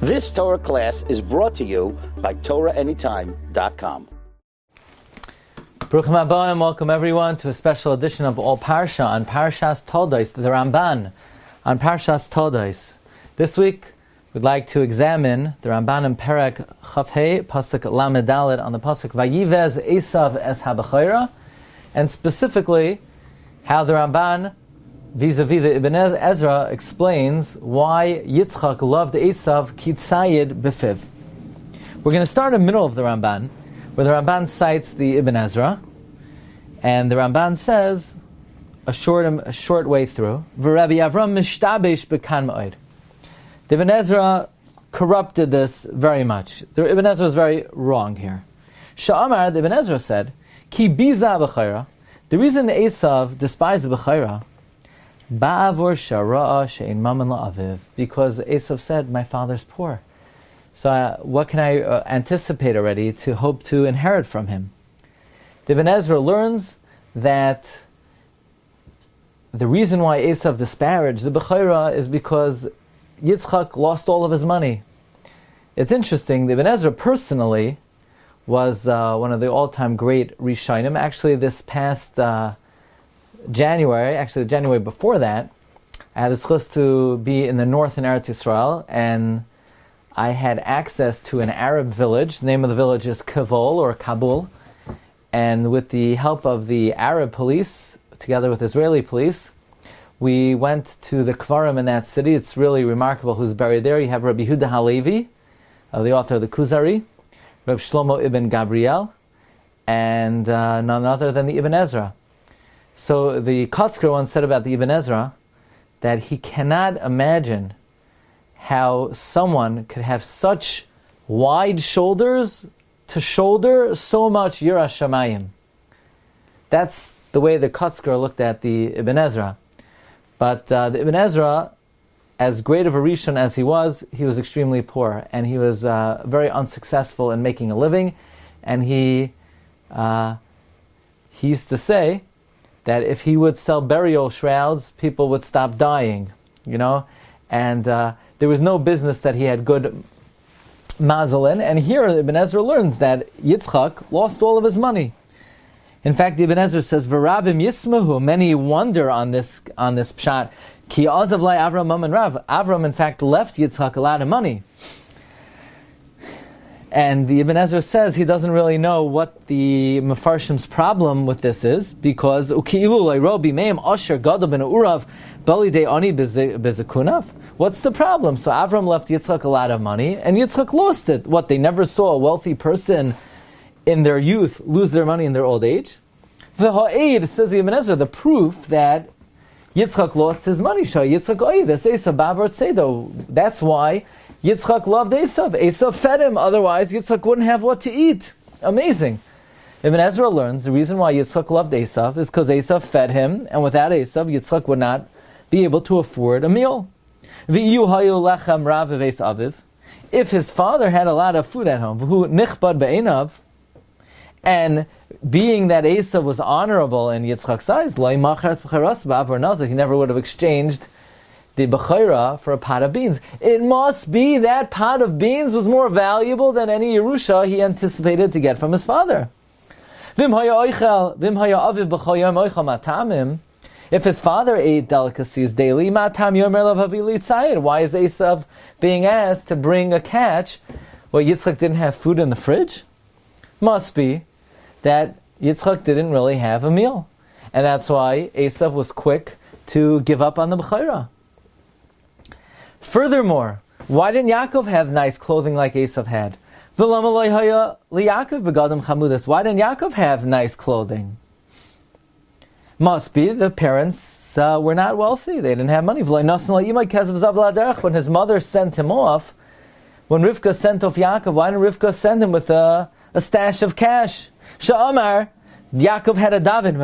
This Torah class is brought to you by TorahAnytime.com. Baruch haba and welcome everyone to a special edition of All Parsha on Parshas Toldos, the Ramban on Parshas Toldos. This week we'd like to examine the Ramban in Perek Chafhei, Pasuk Lamed Dalet, on the Pasuk Vayivez Esav es HaBechayra, and specifically how the Ramban vis-a-vis the Ibn Ezra explains why Yitzchak loved Esav kitzayid befiv. We're going to start in the middle of the Ramban, where the Ramban cites the Ibn Ezra, and the Ramban says a short way through, Rabbi Avram mishtabesh bekan ma'od. The Ibn Ezra corrupted this very much. The Ibn Ezra was very wrong here. Sha'amar, the Ibn Ezra said, Ki biza b'chayra, the reason Esav despised the b'chayra, ba'avor shara'a she'in maman la'aviv, because Esav said, my father's poor. So what can I anticipate already to hope to inherit from him? The Ibn Ezra learns that the reason why Esav disparaged the b'chayra is because Yitzchak lost all of his money. It's interesting, the Ibn Ezra personally was one of the all-time great Rishonim. Actually, this past January, actually the January before that, I had the chus to be in the north in Eretz Yisrael, and I had access to an Arab village. The name of the village is Kavol, or Kabul. And with the help of the Arab police, together with Israeli police, we went to the Kvarim in that city. It's really remarkable who's buried there. You have Rabbi Yehuda Halevi, the author of the Kuzari, Rabbi Shlomo ibn Gabriel, and none other than the Ibn Ezra. So the Kotzker once said about the Ibn Ezra that he cannot imagine how someone could have such wide shoulders to shoulder so much Yiras Shamayim. That's the way the Kotzker looked at the Ibn Ezra. But the Ibn Ezra, as great of a Rishon as he was extremely poor, and he was very unsuccessful in making a living, and he used to say that if he would sell burial shrouds, people would stop dying, and there was no business that he had good mazel in. And here Ibn Ezra learns that Yitzchak lost all of his money. In fact, Ibn Ezra says, "V'rabim yismahu." Many wonder on this pshat. Ki azav lai Avram mam and Rav. Avram, in fact, left Yitzchak a lot of money. And the Ibn Ezra says he doesn't really know what the Mefarshim's problem with this is, because uki'ilu le'ro b'meim asher gadol ben urav bali de ani bezekunav. What's the problem? So Avram left Yitzchak a lot of money, and Yitzchak lost it. What, they never saw a wealthy person in their youth lose their money in their old age? V'ha'ed, says the Ibn Ezra, the proof that Yitzchak lost his money. Yitzchak oives Esav bavar tzedo. That's why Yitzchak loved Esav. Esav fed him, otherwise Yitzchak wouldn't have what to eat. Amazing. Ibn Ezra learns the reason why Yitzchak loved Esav is because Esav fed him, and without Esav, Yitzchak would not be able to afford a meal. V'yu hayu lechem rav v'veis aviv. If his father had a lot of food at home, who nichbad be'enav, and being that Esav was honorable in Yitzchak's eyes, lo yimachar b'chayras b'avor nazir, he never would have exchanged the b'chayra for a pot of beans. It must be that pot of beans was more valuable than any Yerusha he anticipated to get from his father. V'im haya aviv b'chayim oichal matamim. If his father ate delicacies daily, matam yomer lav havili tzayir. Why is Esav being asked to bring a catch? Well, Yitzchak didn't have food in the fridge? Must be that Yitzchak didn't really have a meal. And that's why Esav was quick to give up on the b'chayra. Furthermore, why didn't Yaakov have nice clothing like Esav had? Why didn't Yaakov have nice clothing? Must be the parents were not wealthy. They didn't have money. When his mother sent him off, when Rivka sent off Yaakov, why didn't Rivka send him with a stash of cash? Sha'amar, Yaakov had a daven,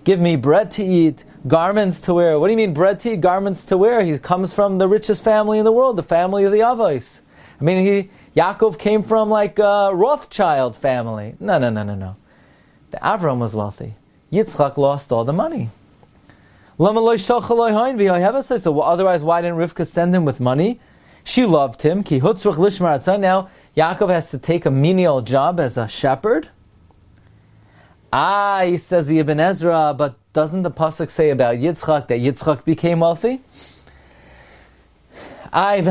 give me bread to eat, garments to wear. What do you mean bread to eat, garments to wear? He comes from the richest family in the world, the family of the Avos. I mean, Yaakov came from like a Rothschild family. No. The Avram was wealthy. Yitzchak lost all the money. So otherwise, why didn't Rivka send him with money? She loved him. Now Yaakov has to take a menial job as a shepherd. He says the Ibn Ezra, but doesn't the pasuk say about Yitzchak that Yitzchak became wealthy? That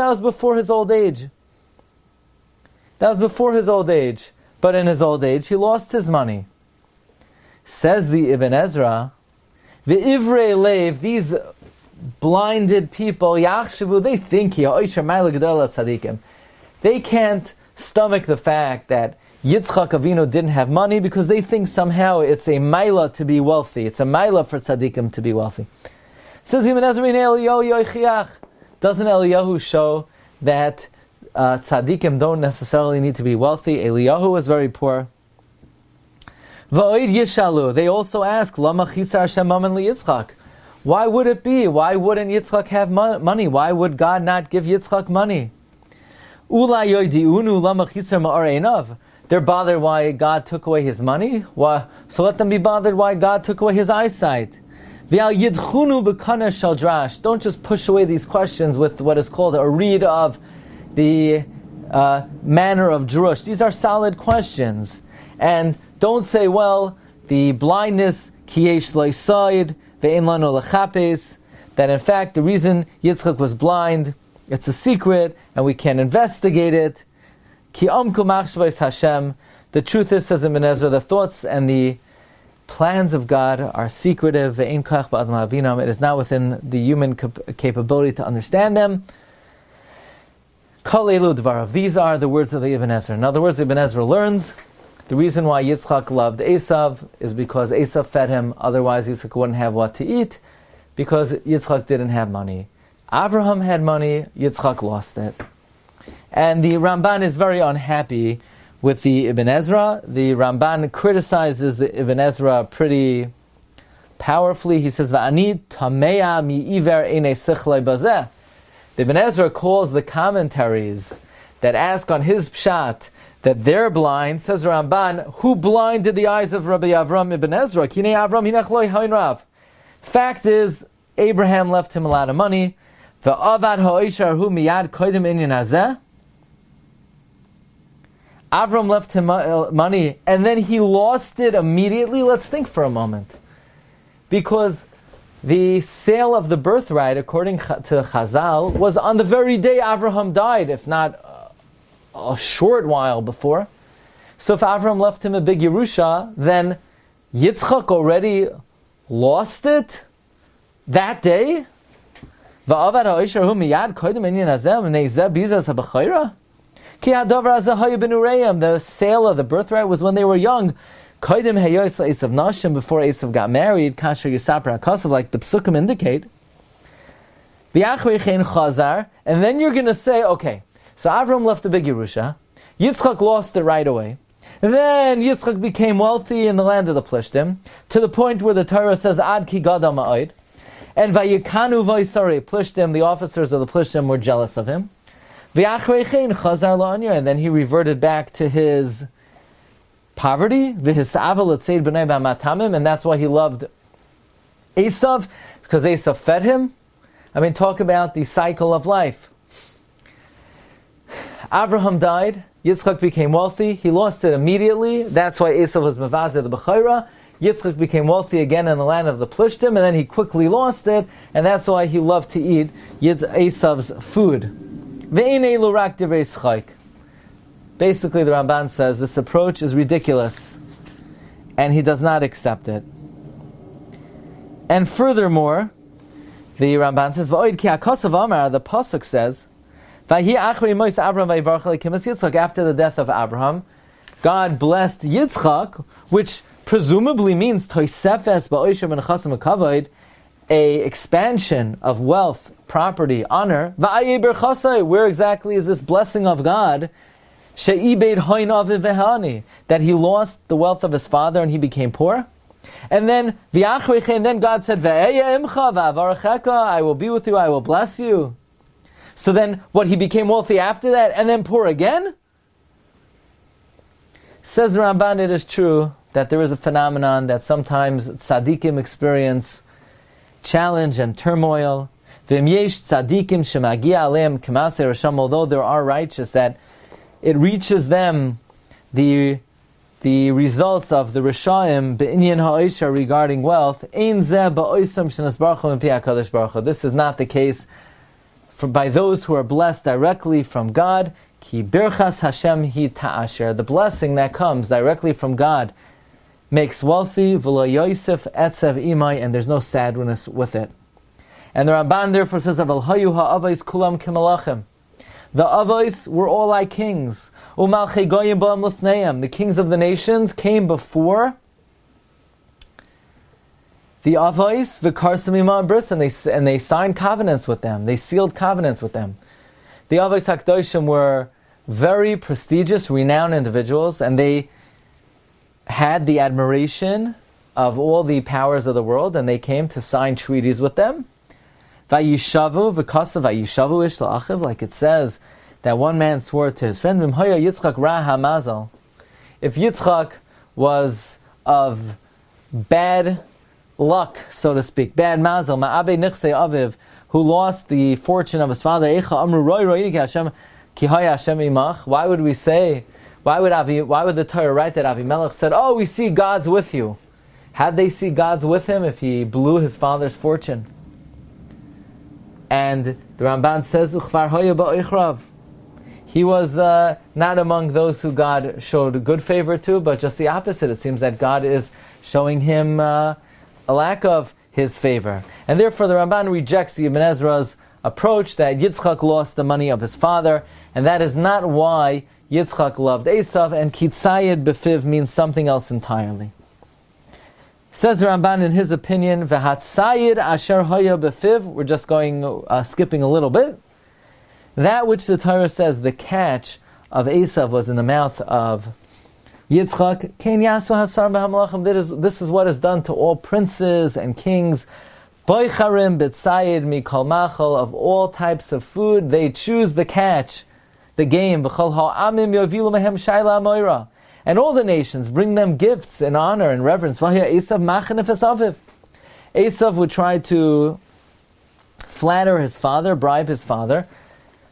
was before his old age. That was before his old age. But in his old age, he lost his money. Says the Ibn Ezra, the Ivrei Lev, these blinded people, Yachshavu, they think they can't stomach the fact that Yitzchak Avinu didn't have money because they think somehow it's a maila to be wealthy. It's a maila for tzaddikim to be wealthy. Says Ibn Ezra, doesn't Eliyahu show that tzaddikim don't necessarily need to be wealthy? Eliyahu was very poor. They also ask, Lama chisar Hashem mammon liYitzchak? Why would it be? Why wouldn't Yitzchak have money? Why would God not give Yitzchak money? They're bothered why God took away his money? Why? So let them be bothered why God took away his eyesight. Don't just push away these questions with what is called a read of the manner of drush. These are solid questions. And don't say, well, the blindness, kiyesh loisaid, ve'en lano lechapes, that in fact the reason Yitzchak was blind, it's a secret, and we can't investigate it. Ki amku machshavos Hashem. The truth is, says Ibn Ezra, the thoughts and the plans of God are secretive. Ve'en kach ba'adam havinam. It is not within the human capability to understand them. Kol elu dvarav. These are the words of the Ibn Ezra. In other words, Ibn Ezra learns the reason why Yitzchak loved Esav is because Esav fed him. Otherwise, Yitzchak wouldn't have what to eat because Yitzchak didn't have money. Avraham had money, Yitzchak lost it. And the Ramban is very unhappy with the Ibn Ezra. The Ramban criticizes the Ibn Ezra pretty powerfully. He says, "Va'ani tamea mi'iver einei sichlei bazeh." The Ibn Ezra calls the commentaries that ask on his pshat that they're blind. Says Ramban, who blinded the eyes of Rabbi Avram Ibn Ezra? Kinei Avram hinech lo hain rav. Fact is, Abraham left him a lot of money. Va'avad ha'ishar hu miyad kodim inyan hazeh. Avram left him money, and then he lost it immediately. Let's think for a moment. Because the sale of the birthright, according to Chazal, was on the very day Avraham died, if not a short while before. So if Avraham left him a big Yerusha, then Yitzchak already lost it that day? The sale of the birthright was when they were young. Before Esav got married, like the Psukim indicate. And then you're going to say, okay, so Avram left the big Yerusha, Yitzchak lost it right away. Then Yitzchak became wealthy in the land of the Plishtim, to the point where the Torah says, Ad ki gadol ma'od. And Vayikanu Vaisari Plishtim, the officers of the Plishtim were jealous of him. And then he reverted back to his poverty, and that's why he loved Esav, because Esav fed him. I mean, talk about the cycle of life. Avraham died, Yitzchak became wealthy, he lost it immediately, that's why Esav was Mavazeh the Bechorah. Yitzchak became wealthy again in the land of the Plishtim, and then he quickly lost it, and that's why he loved to eat Esav's food. Basically, the Ramban says this approach is ridiculous, and he does not accept it. And furthermore, the Ramban says, the pasuk says, after the death of Abraham, God blessed Yitzchak, which presumably means a expansion of wealth, property, honor. Where exactly is this blessing of God? That he lost the wealth of his father and he became poor. And then God said, I will be with you, I will bless you. So then what, he became wealthy after that and then poor again? Says Ramban, it is true that there is a phenomenon that sometimes tzaddikim experience challenge and turmoil. Although there are righteous, that it reaches them the results of the Rishaim be'inyan ha'isha regarding wealth. This is not the case by those who are blessed directly from God. Ki birchas Hashem hi ta'asher. The blessing that comes directly from God makes wealthy, v'lo yosef etzev imai, and there's no sadness with it. And the Ramban therefore says, Aval hayu ha'avos kulam kimalachim. The avos were all like kings. Umalchei goyim ba'am lifneim. The kings of the nations came before the avos v'karsam imam bris, and they signed covenants with them. They sealed covenants with them. The avos hakdoshim were very prestigious, renowned individuals, and they had the admiration of all the powers of the world, and they came to sign treaties with them. Vayishavu v'kasav vayishavu ish la'achiv, like it says that one man swore to his friend, V'mhoya Yitzchak ra hamazal. If Yitzchak was of bad luck, so to speak, bad mazal, ma'abe nichsei aviv, who lost the fortune of his father, Eicha amru roi roidi ki Hashem ki haya Hashem imach. Why would we say? Why would the Torah write that Avimelech said, "Oh, we see God's with you"? Had they see God's with him if he blew his father's fortune? And the Ramban says, "Uchvar hoya ba'oichrav." He was not among those who God showed good favor to, but just the opposite. It seems that God is showing him a lack of his favor. And therefore the Ramban rejects the Ibn Ezra's approach that Yitzchak lost the money of his father, and that is not why Yitzchak loved Esav, and Kitzayed Befiv means something else entirely. Says the Ramban in his opinion, V'hatzayid asher hoya befiv, we're just skipping a little bit, that which the Torah says the catch of Esav was in the mouth of Yitzchak, Ken yasu hasar b'hamlachim, this is what is done to all princes and kings, boicharim b'tzayid mikol machal, of all types of food, they choose the catch, the game, v'chol ha'amim yovilu mehem shayla amoira, and all the nations bring them gifts in honor and reverence. Esav would try to flatter his father, bribe his father,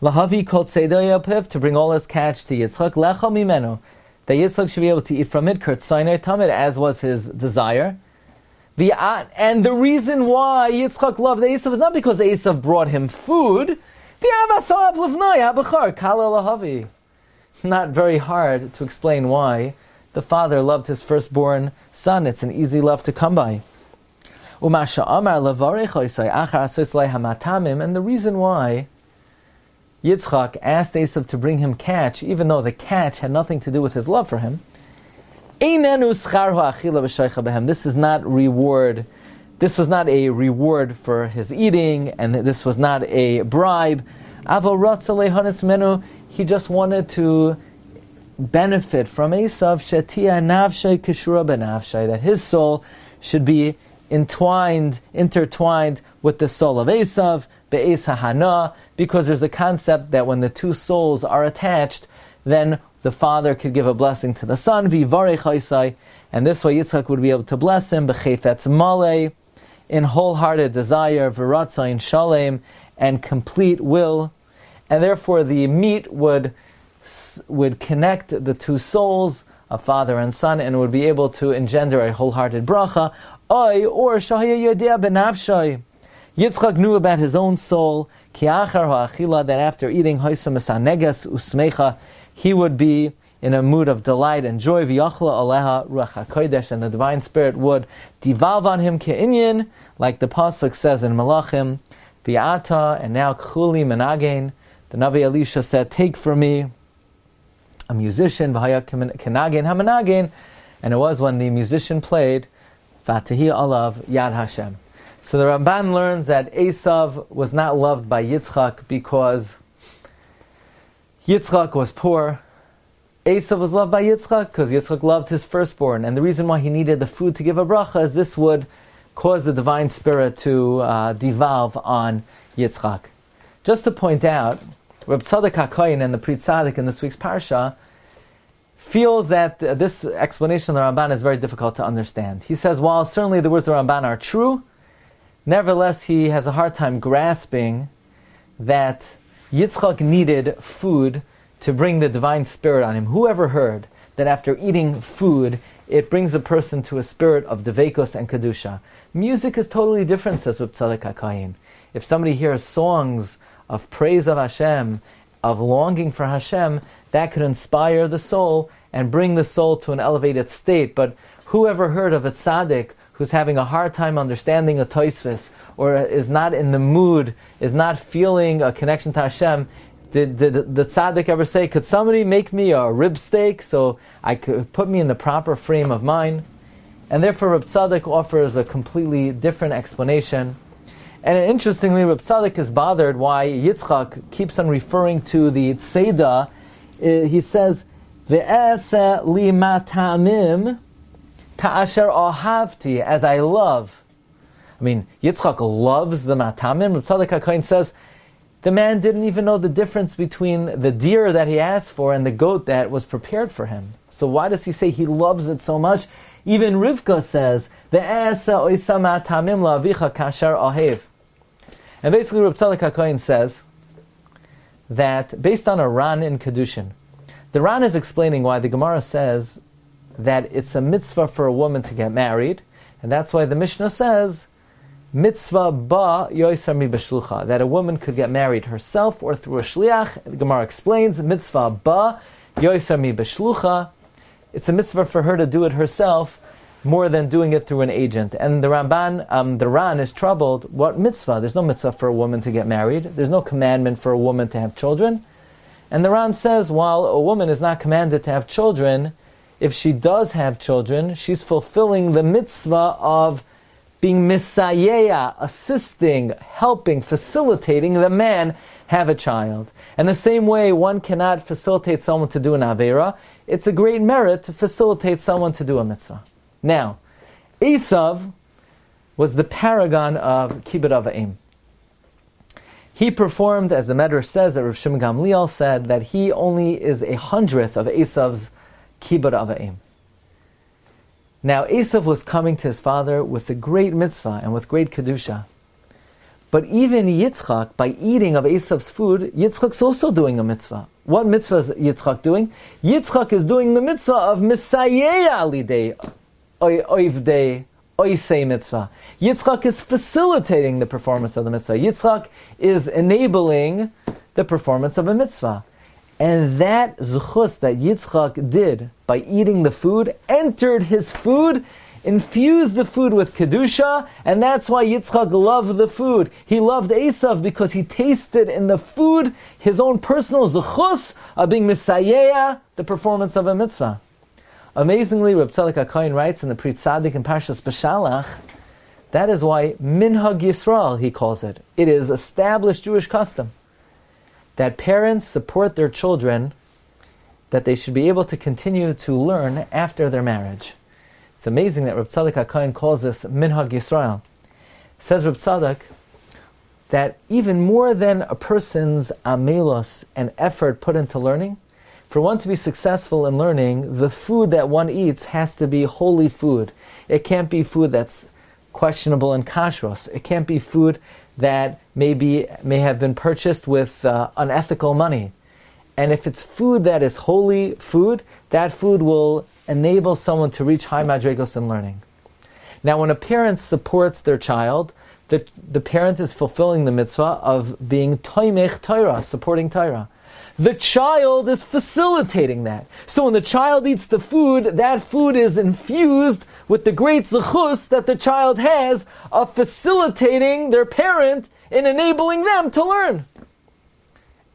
to bring all his catch to Yitzchak, that Yitzchak should be able to eat from it, as was his desire. And the reason why Yitzchak loved Esav is not because Esav brought him food. Not very hard to explain why the father loved his firstborn son. It's an easy love to come by. And the reason why Yitzchak asked Esav to bring him catch, even though the catch had nothing to do with his love for him, this is not reward. This was not a reward for his eating, and this was not a bribe. He just wanted to benefit from Esav, that his soul should be intertwined with the soul of Esav, because there's a concept that when the two souls are attached, then the father could give a blessing to the son, and this way Yitzchak would be able to bless him, in wholehearted desire, v'ratzayin shalem, and complete will. And therefore the meat would connect the two souls of father and son, and would be able to engender a wholehearted bracha. Or shahaya yodea benafshay. Yitzchak knew about his own soul, that after eating hoysam esanegas usmecha, he would be in a mood of delight and joy, v'yachla aleha ruach hakodesh, and the divine spirit would devolve on him ke'inyan, like the pasuk says in Malachim, v'ata, and now k'chuli menagein. The Navi Elisha said, take for me a musician, v'haya kenagein hamanagein, and it was when the musician played, v'atahi alav yad Hashem. So the Ramban learns that Esav was not loved by Yitzchak because Yitzchak was poor. Esav was loved by Yitzchak because Yitzchak loved his firstborn. And the reason why he needed the food to give a bracha is this would cause the divine spirit to devolve on Yitzchak. Just to point out, Reb Tzadok HaKohen and the Pri Tzaddik in this week's Parsha, feels that this explanation of the Ramban is very difficult to understand. He says, while certainly the words of the Ramban are true, nevertheless he has a hard time grasping that Yitzchak needed food to bring the divine spirit on him. Whoever heard that after eating food, it brings a person to a spirit of devekos and kedusha? Music is totally different, says Reb Tzadok HaKohen. If somebody hears songs of praise of Hashem, of longing for Hashem, that could inspire the soul and bring the soul to an elevated state. But whoever heard of a tzaddik who's having a hard time understanding a tosfos, or is not in the mood, is not feeling a connection to Hashem, did the tzaddik ever say, could somebody make me a rib steak so I could put me in the proper frame of mind? And therefore Reb Tzadok offers a completely different explanation. And interestingly, Reb Tzadok is bothered why Yitzchak keeps on referring to the tzeda. He says, Ve'ese li matamim ka'asher ahavti, as I love. I mean, Yitzchak loves the matamim. Reb Tzadok HaKohen says, the man didn't even know the difference between the deer that he asked for and the goat that was prepared for him. So why does he say he loves it so much? Even Rivka says, Ve'ese oisa matamim la'avicha ka'asher ahev. And basically Reb Tzadok HaKohen says that based on a Ran in Kedushin, the Ran is explaining why the Gemara says that it's a mitzvah for a woman to get married, and that's why the Mishnah says, mitzvah ba yoisar mi b'shlucha, that a woman could get married herself or through a shliach. The Gemara explains, mitzvah ba yoisar mi b'shlucha, it's a mitzvah for her to do it herself more than doing it through an agent. And the Ramban, the Ran is troubled. What mitzvah? There's no mitzvah for a woman to get married. There's no commandment for a woman to have children. And the Ran says, while a woman is not commanded to have children, if she does have children, she's fulfilling the mitzvah of being misayeya, assisting, helping, facilitating the man have a child. And the same way one cannot facilitate someone to do an avera, it's a great merit to facilitate someone to do a mitzvah. Now, Esav was the paragon of kibbud avayim. He performed, as the Medrash says, that Rav Shimon Gamliel said, that he only is 100th of Esav's kibbud avayim. Now, Esav was coming to his father with a great mitzvah and with great kedusha. But even Yitzchak, by eating of Esav's food, Yitzchak's also doing a mitzvah. What mitzvah is Yitzchak doing? Yitzchak is doing the mitzvah of misayeya alidei oivdei oisei mitzvah. Yitzchak is facilitating the performance of the mitzvah. Yitzchak is enabling the performance of a mitzvah. And that zechus that Yitzchak did by eating the food, entered his food, infused the food with kedusha, and that's why Yitzchak loved the food. He loved Esav because he tasted in the food his own personal zechus of being misayeya, the performance of a mitzvah. Amazingly, Reb Tzadok HaKohen writes in the Pri Tzadik in Parshas Beshalach, that is why Minhag Yisrael, he calls it. It is established Jewish custom that parents support their children, that they should be able to continue to learn after their marriage. It's amazing that Reb Tzadok HaKohen calls this Minhag Yisrael. Says Reb Tzadok that even more than a person's amelos and effort put into learning, for one to be successful in learning, the food that one eats has to be holy food. It can't be food that's questionable in kashrus. It can't be food that may have been purchased with unethical money. And if it's food that is holy food, that food will enable someone to reach high madrigos in learning. Now, when a parent supports their child, the parent is fulfilling the mitzvah of being toimech Torah, supporting Torah. The child is facilitating that. So when the child eats the food, that food is infused with the great zechus that the child has of facilitating their parent in enabling them to learn.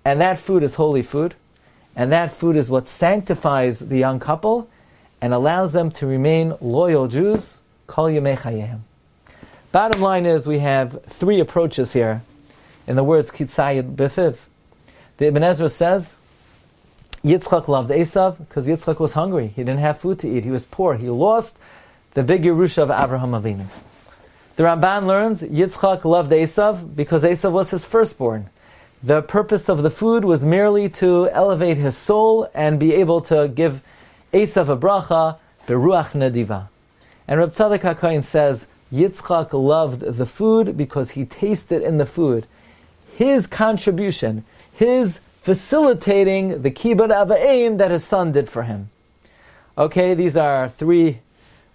And that food is holy food. And that food is what sanctifies the young couple and allows them to remain loyal Jews, kol yemei chayehim. Bottom line is we have three approaches here in the words kitzayid befiv. The Ibn Ezra says, Yitzchak loved Esav because Yitzchak was hungry. He didn't have food to eat. He was poor. He lost the big Yerusha of Avraham Avinu. The Ramban learns Yitzchak loved Esav because Esav was his firstborn. The purpose of the food was merely to elevate his soul and be able to give Esav Abracha Beruach Nediva. And Reb Tzadok HaKohen says, Yitzchak loved the food because he tasted in the food his contribution, his facilitating the kibbud avayim that his son did for him. Okay, these are three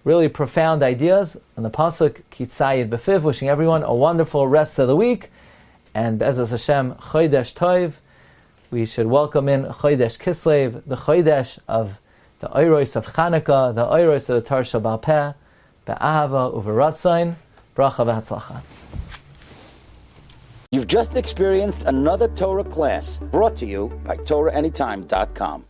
really profound ideas. And the pasuk Kitzayid Befiv, wishing everyone a wonderful rest of the week. And Be'ezus Hashem, Chodesh Tov. We should welcome in Chodesh Kislev, the Chodesh of the Oyros of Chanukah, the Oyros of the Torah Sheba'al Peh, Be'ahava Uveratzain, Bracha V'Hatzlacha. You've just experienced another Torah class brought to you by TorahAnytime.com.